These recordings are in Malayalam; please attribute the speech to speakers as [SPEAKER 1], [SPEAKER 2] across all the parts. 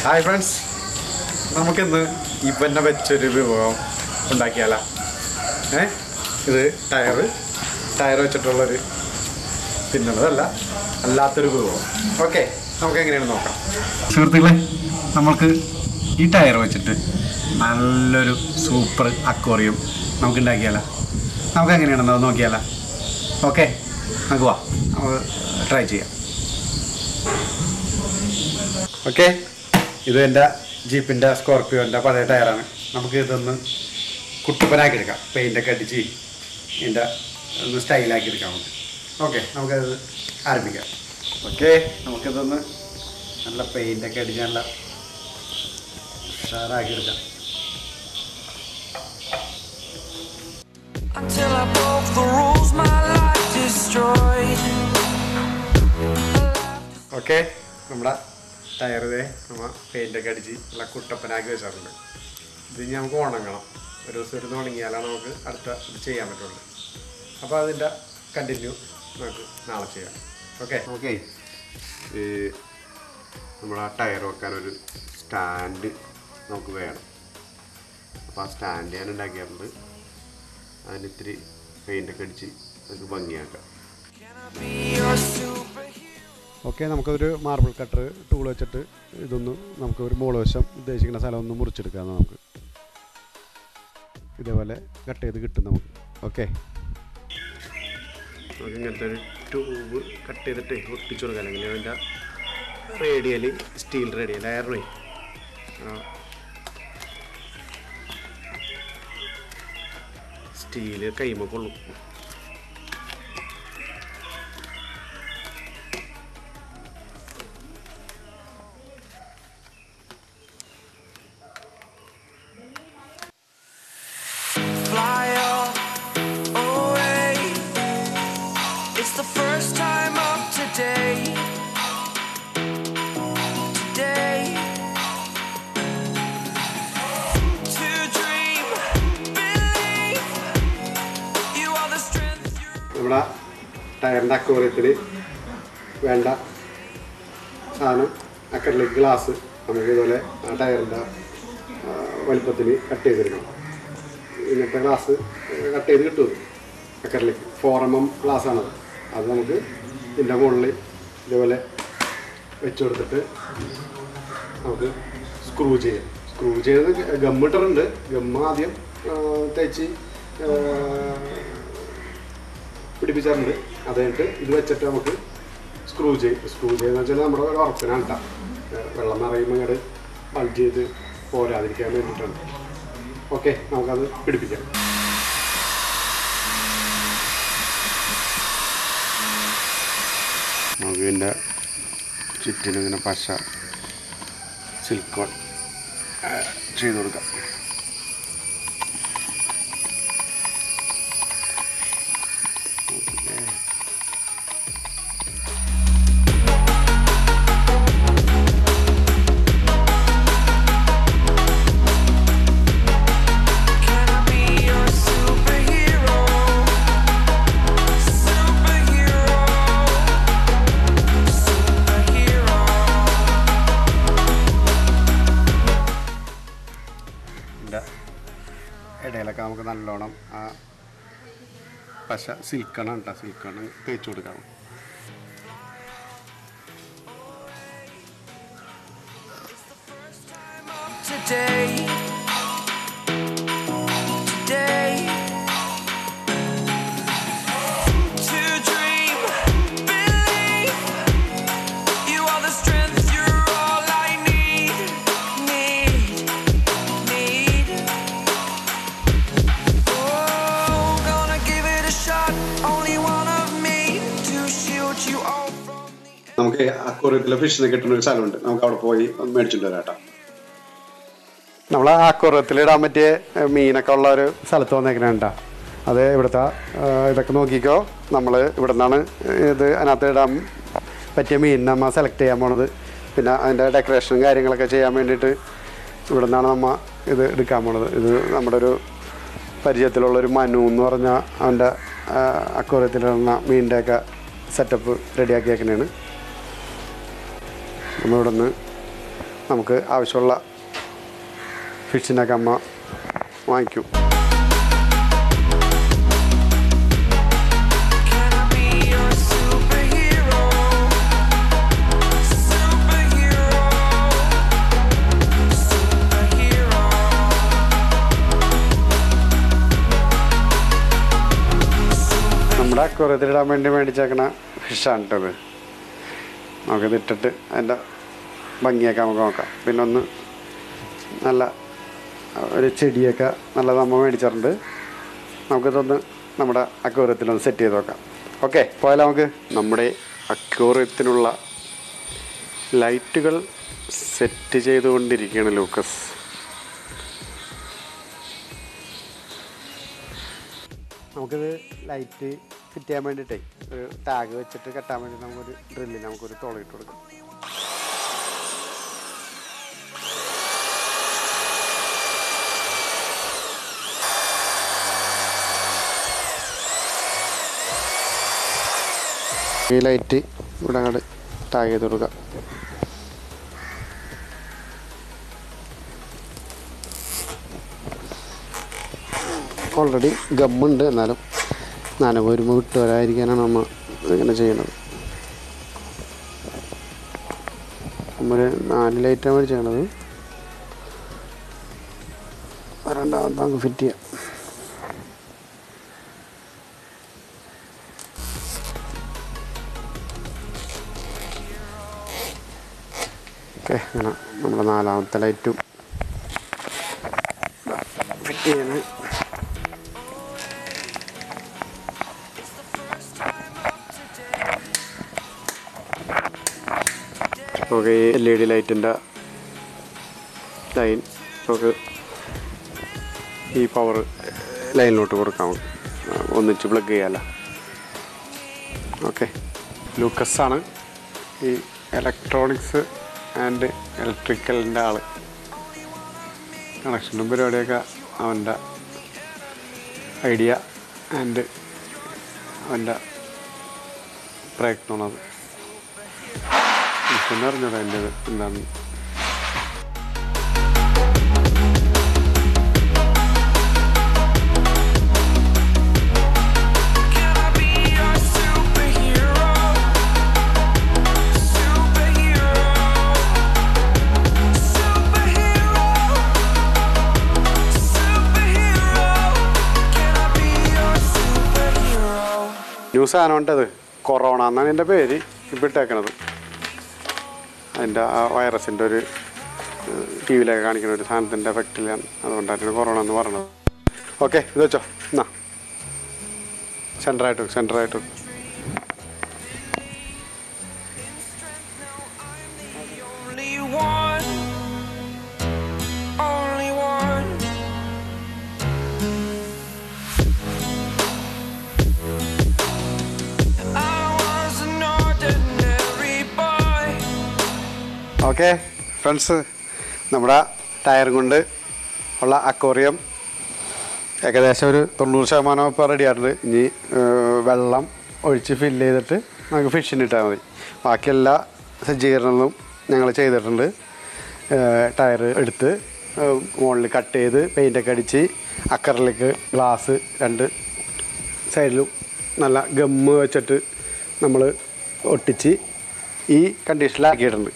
[SPEAKER 1] ഹായ് ഫ്രണ്ട്സ്, നമുക്കിന്ന് ഇവന്നെ വെച്ചൊരു വിഭവം ഉണ്ടാക്കിയാലോ. ഇത് ടയർ വെച്ചിട്ടുള്ളൊരു തിന്നുന്നതല്ല, അല്ലാത്തൊരു വിഭവം. ഓക്കെ, നമുക്ക് എങ്ങനെയാണ് നോക്കാം. സുഹൃത്തുക്കളെ, നമുക്ക് ഈ ടയർ വെച്ചിട്ട് നല്ലൊരു സൂപ്പർ അക്വേറിയം നമുക്ക് ഉണ്ടാക്കിയാലോ. നമുക്ക് എങ്ങനെയാണെന്ന് നോക്കിയാലോ. ഓക്കെ, നമുക്ക് വാ, നമുക്ക് ട്രൈ ചെയ്യാം. ഓക്കെ, ഇത് എൻ്റെ ജീപ്പിൻ്റെ സ്കോർപ്പിയോൻ്റെ പഴയ ടയറാണ്. നമുക്ക് ഇതൊന്ന് കുട്ടപ്പനാക്കി എടുക്കാം. പെയിൻ്റൊക്കെ അടിച്ച് ഇതിൻ്റെ ഒന്ന് സ്റ്റൈലാക്കി എടുക്കാം നമുക്ക്. ഓക്കെ, നമുക്കത് ആരംഭിക്കാം. ഓക്കെ, നമുക്കിതൊന്ന് നല്ല പെയിൻ്റൊക്കെ അടിച്ച് നല്ല ഉഷാറാക്കി എടുക്കാം. ഓക്കെ, നമ്മുടെ ടയറിനെ നമ്മൾ പെയിൻ്റൊക്കെ അടിച്ച് നല്ല കുട്ടപ്പനാക്കി വെച്ചിട്ടുണ്ട്. ഇത് നമുക്ക് ഉണങ്ങണം. ഒരു ദിവസം ഇരുന്ന് ഉണങ്ങിയാലാണ് നമുക്ക് അടുത്ത ഇത് ചെയ്യാൻ പറ്റുള്ളൂ. അപ്പോൾ അതിൻ്റെ കണ്ടിന്യൂ നമുക്ക് നാളെ ചെയ്യാം. ഓക്കെ, നമ്മൾ ആ ടയർ വെക്കാനൊരു സ്റ്റാൻഡ് നമുക്ക് വേണം. അപ്പോൾ ആ സ്റ്റാൻഡ് ഞാൻ ഉണ്ടാക്കിയിട്ടുണ്ട്. അതിന് ഇത്തിരി പെയിൻ്റൊക്കെ അടിച്ച് നമുക്ക് ഭംഗിയാക്കാം. ഓക്കെ, നമുക്കൊരു മാർബിൾ കട്ടർ ടൂൾ വെച്ചിട്ട് ഇതൊന്ന് നമുക്ക് ഒരു മുകൾ വശം ഉദ്ദേശിക്കുന്ന സ്ഥലം ഒന്ന് മുറിച്ചെടുക്കാം. നമുക്ക് ഇതേപോലെ കട്ട് ചെയ്ത് കിട്ടും നമുക്ക്. ഓക്കെ, നമുക്ക് ഇങ്ങനത്തെ ഒരു ട്യൂബ് കട്ട് ചെയ്തിട്ട് ഒട്ടിച്ചു കൊടുക്കാം. അല്ലെങ്കിൽ അതിൻ്റെ റേഡിയൽ സ്റ്റീൽ റേഡിയൽ ആയിരുന്നു സ്റ്റീല് കൈമ കൊള്ളും. നമ്മുടെ ടയറിൻ്റെ അക്വേറിയത്തിന് വേണ്ട സാധനം അക്കറിലേക്ക് ഗ്ലാസ് നമുക്ക് ഇതുപോലെ ആ ടയറിൻ്റെ വലിപ്പത്തിൽ കട്ട് ചെയ്തെടുക്കണം. ഇങ്ങനത്തെ ഗ്ലാസ് കട്ട് ചെയ്ത് കിട്ടും അക്കറിലേക്ക്. 4mm ഗ്ലാസ്സാണത്. അത് നമുക്ക് ഇതിൻ്റെ മുകളിൽ ഇതേപോലെ വെച്ച് കൊടുത്തിട്ട് നമുക്ക് സ്ക്രൂ ചെയ്ത് ഗമ്മിട്ടിട്ടുണ്ട്. ഗമ്മ് ആദ്യം തേച്ച് പിടിപ്പിച്ചിട്ടുണ്ട്. അത് കഴിഞ്ഞിട്ട് ഇത് വെച്ചിട്ട് നമുക്ക് സ്ക്രൂ ചെയ്യുന്ന വെച്ചാൽ നമ്മുടെ ഒരു ഉറപ്പിനാണ് കേട്ടോ. വെള്ളം നിറയുമ്പോൾ ഇങ്ങോട്ട് ബൾജ് ചെയ്ത് പോരാതിരിക്കാൻ വേണ്ടിയിട്ടാണ്. ഓക്കെ, നമുക്കത് പിടിപ്പിക്കാം. നമുക്ക് ഇതിൻ്റെ ചുറ്റിനും ഇങ്ങനെ പശ സിൽക്കോൺ ചെയ്ത് കൊടുക്കാം. ഇടയിലൊക്കെ നമുക്ക് നല്ലോണം ആ പശ സിൽക്കണം തേച്ച് കൊടുക്കാം. നമുക്ക് അക്വേറിയത്തിലെ ഫിഷിനെ കിട്ടുന്ന ഒരു സ്ഥലമുണ്ട്. നമുക്ക് അവിടെ പോയി ഒന്ന് മേടിച്ചിട്ട് വരാം കേട്ടോ. നമ്മൾ അക്വേറിയത്തിൽ ഇടാൻ പറ്റിയ മീനൊക്കെ ഉള്ള ഒരു സ്ഥലത്ത് വന്നേക്കണേണ്ട. അത് ഇവിടുത്തെ ഇതൊക്കെ നോക്കിക്കോ. നമ്മൾ ഇവിടെ നിന്നാണ് ഇത് അതിനകത്ത് ഇടാൻ പറ്റിയ മീൻ നമ്മൾ സെലക്ട് ചെയ്യാൻ പോണത്. പിന്നെ അതിൻ്റെ ഡെക്കറേഷനും കാര്യങ്ങളൊക്കെ ചെയ്യാൻ വേണ്ടിയിട്ട് ഇവിടെ നിന്നാണ് നമ്മൾ ഇത് എടുക്കാൻ പോണത്. ഇത് നമ്മുടെ ഒരു പരിചയത്തിലുള്ളൊരു മനു എന്ന് പറഞ്ഞാൽ അവൻ്റെ അക്വേറിയത്തിലിടുന്ന മീനിൻ്റെയൊക്കെ സെറ്റപ്പ് റെഡിയാക്കിയേക്കണേണ്. നമ്മളിവിടെ നിന്ന് നമുക്ക് ആവശ്യമുള്ള ഫിഷിനൊക്കെ അമ്മ വാങ്ങിക്കും. നമ്മുടെ അക്വേറിയത്തിലിടാൻ വേണ്ടി മേടിച്ചേക്കണ ഫിഷാണ് കേട്ടത്. നമുക്കിത് ഇട്ടിട്ട് അതിൻ്റെ ഭംഗിയൊക്കെ നമുക്ക് നോക്കാം. പിന്നെ ഒന്ന് നല്ല ഒരു ചെടിയൊക്കെ നല്ല നമ്മൾ മേടിച്ചിട്ടുണ്ട്. നമുക്കിതൊന്ന് നമ്മുടെ അക്വേറിയത്തിലൊന്ന് സെറ്റ് ചെയ്ത് നോക്കാം. ഓക്കെ, പോയാലും നമുക്ക് നമ്മുടെ അക്വേറിയത്തിനുള്ള ലൈറ്റുകൾ സെറ്റ് ചെയ്തുകൊണ്ടിരിക്കുകയാണ് ലൂക്കസ്. നമുക്കിത് ലൈറ്റ് ഫിറ്റ് ചെയ്യാൻ വേണ്ടിയിട്ടേ ഒരു ടാഗ് വെച്ചിട്ട് കെട്ടാൻ വേണ്ടി നമുക്കൊരു ഡ്രില്ലിൽ നമുക്കൊരു തുളയിട്ട് കൊടുക്കാം. ഈ ലൈറ്റ് ഇവിടെ അങ്ങോട്ട് ടാഗ് ചെയ്ത് കൊടുക്കാം. ഓൾറെഡി ഗമ്മുണ്ട്, എന്നാലും നനവ് വരുമ്പോൾ വിട്ട് വരാതിരിക്കാനാണ് നമ്മൾ ഇങ്ങനെ ചെയ്യുന്നത്. നമ്മൾ 4 ലൈറ്റാണ് മേടിച്ചത്. രണ്ടാമത്തെ നമുക്ക് ഫിറ്റ് ചെയ്യാം. ഓക്കെ, അങ്ങനെ നമ്മുടെ 4ാമത്തെ ലൈറ്റും ഫിറ്റ് ചെയ്യണം. നമുക്ക് ഈ LED ലൈറ്റിൻ്റെ ലൈൻ നമുക്ക് ഈ പവർ ലൈനിലോട്ട് കൊടുക്കാം. ഒന്നിച്ച് പ്ലഗ് ചെയ്യാമല്ലോ. ഓക്കെ, ലൂക്കസാണ് ഈ ഇലക്ട്രോണിക്സ് ആൻഡ് ഇലക്ട്രിക്കലിൻ്റെ ആൾ. കണക്ഷനും പരിപാടിയൊക്കെ അവൻ്റെ ഐഡിയ ആൻഡ് അവൻ്റെ പ്രയത്നമാണത്. അറിഞ്ഞൂടാ എൻ്റെ എന്താണ്. ന്യൂസ് സാധനമുണ്ടത്, കൊറോണ എന്നാണ് എൻ്റെ പേര് ഇപ്പോൾ ഇട്ടേക്കണത്. അതിൻ്റെ ആ വൈറസിൻ്റെ ഒരു TV-യിലൊക്കെ കാണിക്കുന്ന ഒരു സാധനത്തിൻ്റെ എഫക്റ്റിലാണ്, അതുകൊണ്ടാണ് കൊറോണ എന്ന് പറഞ്ഞത്. ഓക്കെ, ഇത് വെച്ചോ. എന്നാ സെൻറ്ററായിട്ട് ഓക്കെ ഫ്രണ്ട്സ്, നമ്മുടെ ടയർ കൊണ്ട് ഉള്ള അക്വേറിയം ഏകദേശം ഒരു 90% ഇപ്പോൾ റെഡിയായിട്ടുണ്ട്. ഇനി വെള്ളം ഒഴിച്ച് ഫില്ല് ചെയ്തിട്ട് നമുക്ക് ഫിഷിന് ഇട്ടാൽ മതി. ബാക്കി എല്ലാ സജ്ജീകരണങ്ങളും ഞങ്ങൾ ചെയ്തിട്ടുണ്ട്. ടയർ എടുത്ത് മുകളിൽ കട്ട് ചെയ്ത് പെയിൻ്റൊക്കെ അടിച്ച് അക്കറിലേക്ക് ഗ്ലാസ് 2 സൈഡിലും നല്ല ഗമ്മ് വെച്ചിട്ട് നമ്മൾ ഒട്ടിച്ച് ഈ കണ്ടീഷനിലാക്കിയിട്ടുണ്ട്.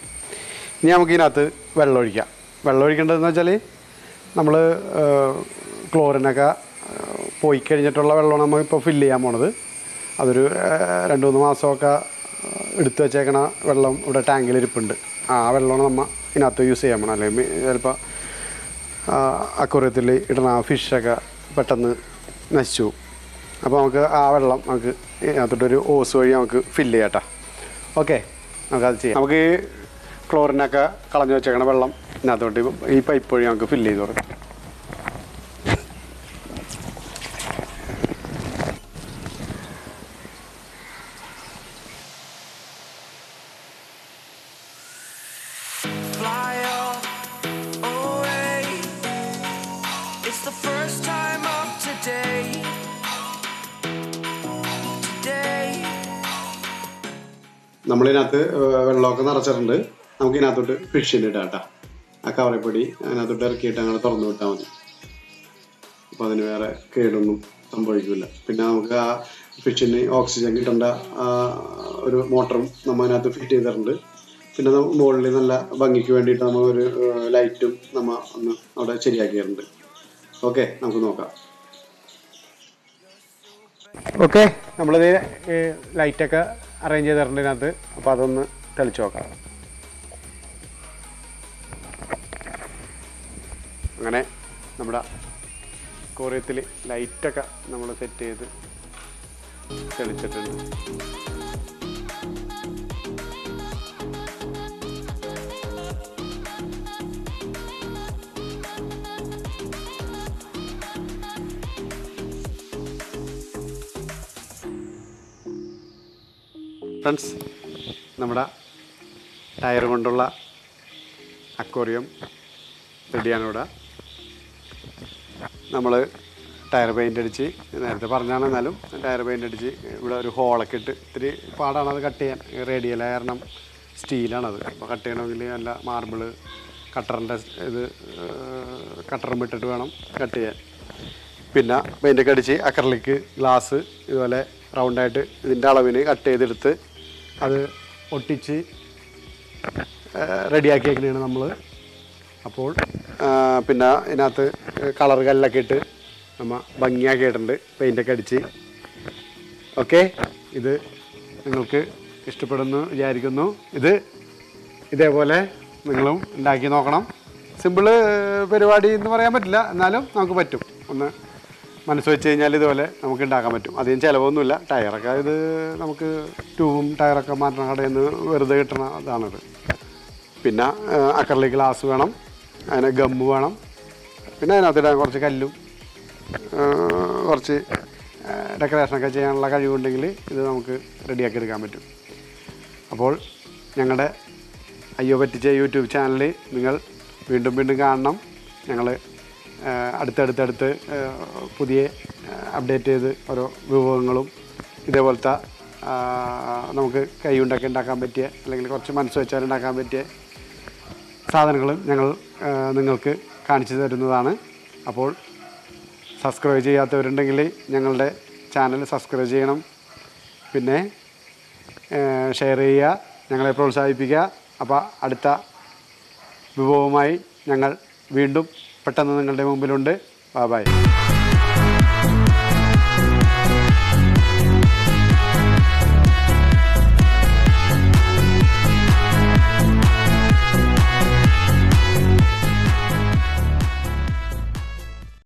[SPEAKER 1] ഇനി നമുക്കിതിനകത്ത് വെള്ളം ഒഴിക്കാം. വെള്ളം ഒഴിക്കേണ്ടതെന്ന് വെച്ചാൽ നമ്മൾ ക്ലോറിനൊക്കെ പോയി കഴിഞ്ഞിട്ടുള്ള വെള്ളമാണ് നമ്മളിപ്പോൾ ഫില്ല് ചെയ്യാൻ പോണത്. അതൊരു 2-3 മാസമൊക്കെ എടുത്ത് വെച്ചേക്കണ വെള്ളം ഇവിടെ ടാങ്കിലിരിപ്പുണ്ട്. ആ വെള്ളമാണ് നമ്മൾ ഇതിനകത്ത് യൂസ് ചെയ്യാൻ പോകണം. അല്ലെങ്കിൽ ചിലപ്പോൾ അക്വേറിയത്തിൽ ഇടുന്ന ഫിഷൊക്കെ പെട്ടെന്ന് നശിച്ചു പോകും. അപ്പോൾ നമുക്ക് ആ വെള്ളം നമുക്ക് ഇതിനകത്തോട്ടൊരു ഓസ് വഴി നമുക്ക് ഫില്ല് ചെയ്യാം കേട്ടോ. ഓക്കെ, നമുക്കത് ചെയ്യാം. നമുക്ക് ഈ ക്ലോറിനൊക്കെ കളഞ്ഞു വെച്ചേക്കണ വെള്ളം ഇതിനകത്തോട്ട് ഈ പൈപ്പ് വഴി നമുക്ക് ഫില്ല് ചെയ്ത് കൊടുക്കാം. നമ്മളിതിനകത്ത് വെള്ളമൊക്കെ നിറച്ചിട്ടുണ്ട്. നമുക്ക് ഇതിനകത്തോട്ട് ഫിഷിന് ഇടാം കേട്ടോ. ആ കവറപ്പൊടി അതിനകത്തോട്ട് ഇറക്കിയിട്ട് അങ്ങനെ തുറന്നു വിട്ടാൽ മതി. അപ്പോൾ അതിന് വേറെ കേടൊന്നും സംഭവിക്കില്ല. പിന്നെ നമുക്ക് ആ ഫിഷിന് ഓക്സിജൻ കിട്ടേണ്ട ഒരു മോട്ടറും നമ്മൾ അതിനകത്ത് ഫിറ്റ് ചെയ്തിട്ടുണ്ട്. പിന്നെ മുകളിൽ നല്ല ഭംഗിക്ക് വേണ്ടിയിട്ട് നമ്മൾ ഒരു ലൈറ്റും നമ്മൾ ഒന്ന് അവിടെ ശരിയാക്കിയിട്ടുണ്ട്. ഓക്കെ, നമുക്ക് നോക്കാം. ഓക്കെ, നമ്മളിത് ലൈറ്റൊക്കെ അറേഞ്ച് ചെയ്തിട്ടുണ്ട് ഇതിനകത്ത്. അപ്പോൾ അതൊന്ന് തെളിച്ച് നോക്കാം. അങ്ങനെ നമ്മുടെ അക്വേറിയത്തിൽ ലൈറ്റൊക്കെ നമ്മൾ സെറ്റ് ചെയ്ത് തെളിച്ചിട്ടുണ്ട്. ഫ്രണ്ട്സ്, നമ്മുടെ ടയർ കൊണ്ടുള്ള അക്വേറിയം റെഡിയാണ്. ഇവിടെ നമ്മൾ ടയർ പെയിൻ്റ് അടിച്ച്, നേരത്തെ പറഞ്ഞാണ് എന്നാലും ടയർ പെയിൻ്റ് അടിച്ച് ഇവിടെ ഒരു ഹോളൊക്കെ ഇട്ട്, ഇത്തിരി പാടാണ് അത് കട്ട് ചെയ്യാൻ. റേഡിയൽ കാരണം സ്റ്റീലാണത്. അപ്പോൾ കട്ട് ചെയ്യണമെങ്കിൽ നല്ല മാർബിള് കട്ടറിൻ്റെ ഇത് കട്ടറും ഇട്ടിട്ട് വേണം കട്ട് ചെയ്യാൻ. പിന്നെ പെയിൻ്റൊക്കെ അടിച്ച് അക്രലിക് ഗ്ലാസ് ഇതുപോലെ റൗണ്ടായിട്ട് ഇതിൻ്റെ അളവിന് കട്ട് ചെയ്തെടുത്ത് അത് ഒട്ടിച്ച് റെഡിയാക്കി വയ്ക്കുന്നതാണ് നമ്മൾ. അപ്പോൾ പിന്നെ ഇതിനകത്ത് കളർ കല്ലൊക്കെ ഇട്ട് നമ്മൾ ഭംഗിയാക്കിയിട്ടുണ്ട്, പെയിൻ്റൊക്കെ അടിച്ച്. ഓക്കെ, ഇത് നിങ്ങൾക്ക് ഇഷ്ടപ്പെടുന്നു വിചാരിക്കുന്നു. ഇതേപോലെ നിങ്ങളും ഉണ്ടാക്കി നോക്കണം. സിമ്പിള് പരിപാടി എന്ന് പറയാൻ പറ്റില്ല, എന്നാലും നമുക്ക് പറ്റും. ഒന്ന് മനസ്സ് വെച്ച് കഴിഞ്ഞാൽ ഇതുപോലെ നമുക്ക് ഉണ്ടാക്കാൻ പറ്റും. അധികം ചിലവൊന്നുമില്ല. ടയറൊക്കെ ഇത് നമുക്ക് ട്യൂബും ടയറൊക്കെ മാറ്റണ കടയിൽ നിന്ന് വെറുതെ കിട്ടണ അതാണിത്. പിന്നെ അക്രലിക് ഗ്ലാസ് വേണം, അതിന് ഗമ്മ് വേണം, പിന്നെ അതിനകത്തിടാൻ കുറച്ച് കല്ലും കുറച്ച് ഡെക്കറേഷനൊക്കെ ചെയ്യാനുള്ള കഴിവുണ്ടെങ്കിൽ ഇത് നമുക്ക് റെഡിയാക്കി എടുക്കാൻ പറ്റും. അപ്പോൾ ഞങ്ങളുടെ അയ്യോ പറ്റിച്ച യൂട്യൂബ് ചാനൽ നിങ്ങൾ വീണ്ടും വീണ്ടും കാണണം. ഞങ്ങൾ അടുത്തടുത്തടുത്ത് പുതിയ അപ്ഡേറ്റ് ചെയ്ത് ഓരോ വിഭവങ്ങളും ഇതേപോലത്തെ നമുക്ക് കൈ കൊണ്ടൊക്കെ ഉണ്ടാക്കാൻ പറ്റിയ, അല്ലെങ്കിൽ കുറച്ച് മനസ്സ് വെച്ചാൽ ഉണ്ടാക്കാൻ പറ്റിയ സാധനങ്ങളും ഞങ്ങൾ നിങ്ങൾക്ക് കാണിച്ചു തരുന്നതാണ്. അപ്പോൾ സബ്സ്ക്രൈബ് ചെയ്യാത്തവരുണ്ടെങ്കിൽ ഞങ്ങളുടെ ചാനൽ സബ്സ്ക്രൈബ് ചെയ്യണം. പിന്നെ ഷെയർ ചെയ്യുക, ഞങ്ങളെ പ്രോത്സാഹിപ്പിക്കുക. അപ്പോൾ അടുത്ത വിഭവവുമായി ഞങ്ങൾ വീണ്ടും പെട്ടെന്ന് നിങ്ങളുടെ മുമ്പിലുണ്ട്. Bye bye.